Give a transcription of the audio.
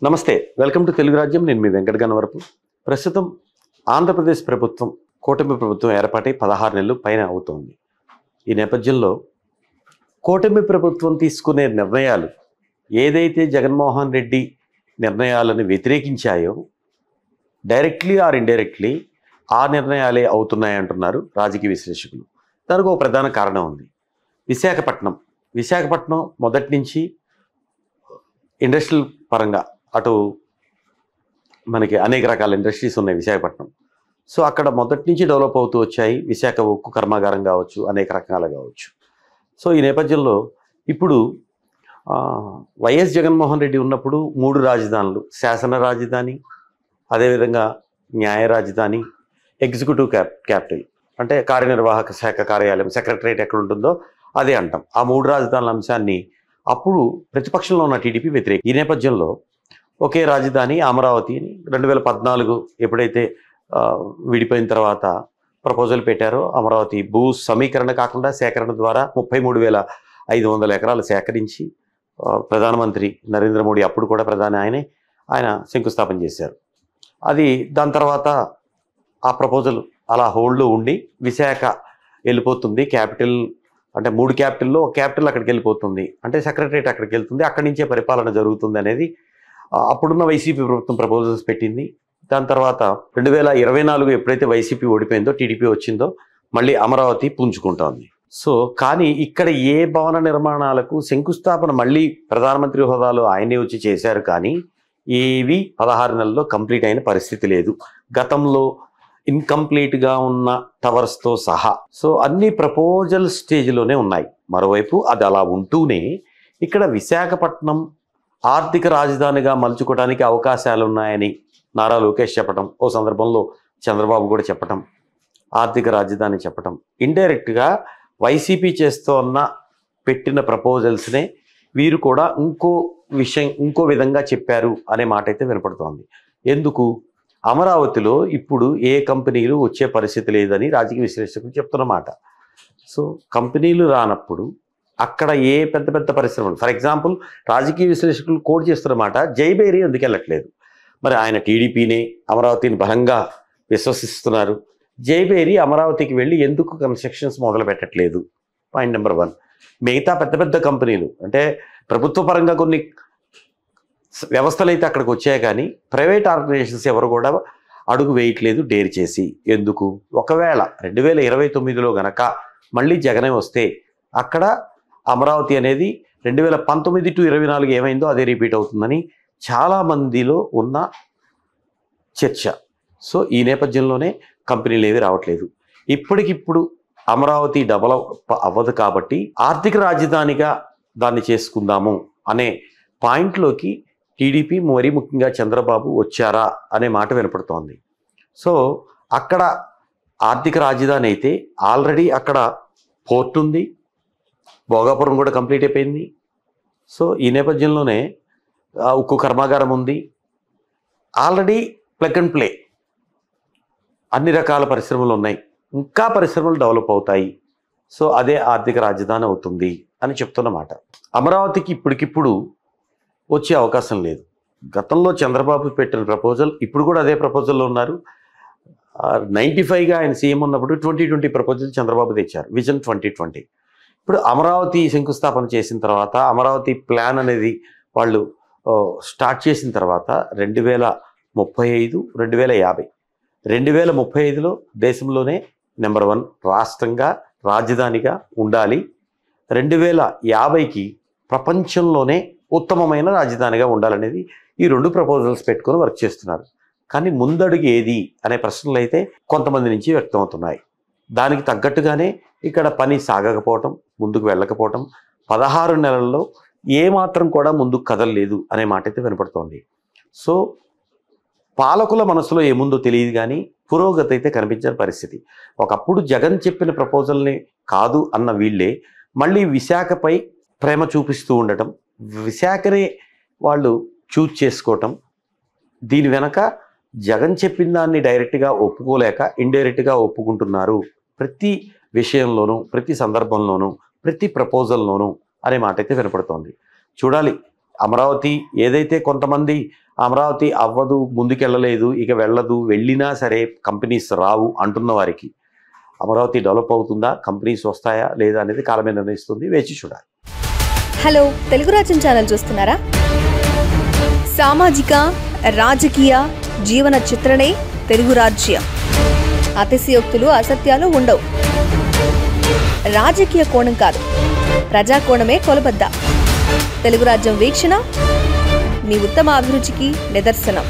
నమస్తే, welcome to Telugu రాజ్యం. నేను మీ వెంకట గన్నవరపు. ప్రస్తుతం ఆంధ్రప్రదేశ్ ప్రభుత్వం కూటమి ప్రభుత్వం ఏర్పాటై 16 నెలలు పైన అవుతోంది. ఈ నేపథ్యంలో కూటమి ప్రభుత్వం తీసుకునే నిర్ణయాలు ఏదైతే జగన్మోహన్ రెడ్డి నిర్ణయాలను వ్యతిరేకించాయో డైరెక్ట్లీ ఆర్ ఇండైరెక్ట్లీ ఆ నిర్ణయాలే అవుతున్నాయంటున్నారు రాజకీయ విశ్లేషకులు. దానికి ఒక ప్రధాన కారణం ఉంది. విశాఖపట్నం మొదటి నుంచి ఇండస్ట్రియల్ పరంగా అటు మనకి అనేక రకాల ఇండస్ట్రీస్ ఉన్నాయి విశాఖపట్నం. సో అక్కడ మొదటి నుంచి డెవలప్ అవుతూ వచ్చాయి. విశాఖ ఉక్కు కర్మాగారం కావచ్చు, అనేక రకాలు కావచ్చు. సో ఈ నేపథ్యంలో ఇప్పుడు వైఎస్ జగన్మోహన్ రెడ్డి ఉన్నప్పుడు 3 రాజధానులు, శాసన రాజధాని, అదేవిధంగా న్యాయ రాజధాని, ఎగ్జిక్యూటివ్ క్యాపిటల్ అంటే కార్యనిర్వాహక శాఖ కార్యాలయం, సెక్రటరేట్ ఎక్కడ ఉంటుందో అదే అంటాం. ఆ 3 రాజధానుల అంశాన్ని అప్పుడు ప్రతిపక్షంలో ఉన్న టీడీపీ వ్యతిరేక. ఈ నేపథ్యంలో ఒకే రాజధాని అమరావతి 2014 ఎప్పుడైతే విడిపోయిన తర్వాత ప్రపోజల్ పెట్టారో, అమరావతి భూ సమీకరణ కాకుండా సేకరణ ద్వారా 33,500 ఎకరాలు సేకరించి ప్రధానమంత్రి నరేంద్ర మోడీ, అప్పుడు కూడా ప్రధాని ఆయన శంకుస్థాపన చేశారు. అది దాని తర్వాత ఆ ప్రపోజల్ అలా హోల్డ్లో ఉండి విశాఖ వెళ్ళిపోతుంది. క్యాపిటల్ అంటే 3 క్యాపిటల్లో ఒక క్యాపిటల్ అక్కడికి వెళ్ళిపోతుంది, అంటే సెక్రటరేట్ అక్కడికి వెళ్తుంది, అక్కడి నుంచే పరిపాలన జరుగుతుంది అనేది అప్పుడున్న వైసీపీ ప్రభుత్వం ప్రపోజల్స్ పెట్టింది. దాని తర్వాత 2024 ఎప్పుడైతే వైసీపీ ఓడిపోయిందో, టీడీపీ వచ్చిందో, మళ్ళీ అమరావతి పుంజుకుంటోంది. సో కానీ ఇక్కడ ఏ భవన నిర్మాణాలకు శంకుస్థాపన మళ్ళీ ప్రధానమంత్రి హోదాలో ఆయనే వచ్చి చేశారు, కానీ ఏవి 16 నెలల్లో కంప్లీట్ అయిన పరిస్థితి లేదు. గతంలో ఇన్కంప్లీట్గా ఉన్న టవర్స్తో సహా. సో అన్ని ప్రపోజల్ స్టేజ్లోనే ఉన్నాయి. మరోవైపు అది అలా ఉంటూనే ఇక్కడ విశాఖపట్నం ఆర్థిక రాజధానిగా మలుచుకోవడానికి అవకాశాలు ఉన్నాయని నారా లోకేష్ చెప్పటం, ఓ సందర్భంలో చంద్రబాబు కూడా చెప్పటం, ఆర్థిక రాజధాని చెప్పటం, ఇండైరెక్ట్గా వైసీపీ చేస్తున్న పెట్టిన ప్రపోజల్స్నే వీరు కూడా ఇంకో విధంగా చెప్పారు అనే మాట అయితే వినపడుతోంది. ఎందుకు? అమరావతిలో ఇప్పుడు ఏ కంపెనీలు వచ్చే పరిస్థితి లేదని రాజకీయ విశ్లేషకులు చెప్తున్నమాట. సో కంపెనీలు రానప్పుడు అక్కడ ఏ పెద్ద పెద్ద పరిశ్రమలు, ఫర్ ఎగ్జాంపుల్ రాజకీయ విశ్లేషకులు కోడ్ చేస్తున్నమాట, జైబేరి ఎందుకు వెళ్ళట్లేదు? మరి ఆయన టీడీపీని అమరావతిని బలంగా విశ్వసిస్తున్నారు. జైబేరి అమరావతికి వెళ్ళి ఎందుకు కన్స్ట్రక్షన్స్ మొదలు పెట్టట్లేదు? Point number 1. మిగతా పెద్ద పెద్ద కంపెనీలు అంటే ప్రభుత్వ పరంగా కొన్ని వ్యవస్థలు అయితే అక్కడికి వచ్చాయి, కానీ ప్రైవేట్ ఆర్గనైజేషన్స్ ఎవరు కూడా అడుగు వేయట్లేదు డేర్ చేసి. ఎందుకు? ఒకవేళ 2029లో గనక మళ్ళీ జగనే వస్తే అక్కడ అమరావతి అనేది 2019 to 24 ఏమైందో అదే రిపీట్ అవుతుందని చాలామందిలో ఉన్న చర్చ. సో ఈ నేపథ్యంలోనే కంపెనీలు ఏవి రావట్లేదు. ఇప్పటికిప్పుడు అమరావతి డెవలప్ అవ్వదు కాబట్టి ఆర్థిక రాజధానిగా దాన్ని చేసుకుందాము అనే పాయింట్లోకి టీడీపీ, మరీ ముఖ్యంగా చంద్రబాబు వచ్చారా అనే మాట వినపడుతోంది. సో అక్కడ ఆర్థిక రాజధాని అయితే ఆల్రెడీ అక్కడ పోర్ట్ ఉంది, భోగాపురం కూడా కంప్లీట్ అయిపోయింది. సో ఈ నేపథ్యంలోనే ఉక్కు కర్మాగారం ఉంది, ఆల్రెడీ ప్లగ్ అండ్ ప్లే అన్ని రకాల పరిశ్రమలు ఉన్నాయి, ఇంకా పరిశ్రమలు డెవలప్ అవుతాయి. సో అదే ఆర్థిక రాజధాని అవుతుంది అని చెప్తున్నమాట. అమరావతికి ఇప్పటికిప్పుడు వచ్చే అవకాశం లేదు. గతంలో చంద్రబాబు పెట్టిన ప్రపోజల్, ఇప్పుడు కూడా అదే ప్రపోజల్లో ఉన్నారు. 95గా ఆయన సీఎం ఉన్నప్పుడు 2020 ప్రపోజల్ చంద్రబాబు తెచ్చారు, విజన్ 2020. ఇప్పుడు అమరావతి శంకుస్థాపన చేసిన తర్వాత, అమరావతి ప్లాన్ అనేది వాళ్ళు స్టార్ట్ చేసిన తర్వాత 2035, 2050, 2035లో దేశంలోనే నెంబర్ 1 రాష్ట్రంగా, రాజధానిగా ఉండాలి. 2050కి ప్రపంచంలోనే ఉత్తమమైన రాజధానిగా ఉండాలనేది ఈ 2 ప్రపోజల్స్ పెట్టుకొని వర్క్ చేస్తున్నారు. కానీ ముందడుగు ఏది అనే ప్రశ్నలు అయితే కొంతమంది నుంచి వ్యక్తమవుతున్నాయి. దానికి తగ్గట్టుగానే ఇక్కడ పని సాగకపోవటం, ముందుకు వెళ్ళకపోవటం, 16 నెలల్లో ఏమాత్రం కూడా ముందుకు కదలలేదు అనే మాట అయితే వినపడుతోంది. సో పాలకుల మనసులో ఏముందో తెలియదు, కానీ పురోగతి అయితే కనిపించని పరిస్థితి. ఒకప్పుడు జగన్ చెప్పిన ప్రపోజల్ని కాదు అన్న వీళ్ళే మళ్ళీ విశాఖపై ప్రేమ చూపిస్తూ ఉండటం, విశాఖనే వాళ్ళు చూజ్ చేసుకోవటం, దీని వెనక జగన్ చెప్పిన దాన్ని డైరెక్ట్గా ఒప్పుకోలేక ఇండైరెక్ట్గా ఒప్పుకుంటున్నారు ప్రతి విషయంలోనూ, ప్రతి సందర్భంలోనూ, ప్రతి ప్రపోజల్లోనూ అనే మాట అయితే వినపడుతోంది. చూడాలి అమరావతి ఏదైతే కొంతమంది అమరావతి అవ్వదు, ముందుకెళ్ళలేదు, ఇక వెళ్ళదు, వెళ్ళినా సరే కంపెనీస్ రావు అంటున్న వారికి అమరావతి డెవలప్ అవుతుందా, కంపెనీస్ వస్తాయా లేదా అనేది కాలమే నిర్ణయిస్తుంది, వేచి చూడాలి. హలో, తెలుగు రాజ్యం ఛానల్ చూస్తున్నారా? సామాజిక, రాజకీయ, జీవన చిత్రణే తెలుగు రాజ్యం. అతిశయోక్తులు, అసత్యాలు ఉండవు. రాజకీయ కోణం కాదు, ప్రజా కోణమే కొలబద్ద. తెలుగు రాజ్యం వీక్షణ మీ ఉత్తమ అభిరుచికి నిదర్శనం.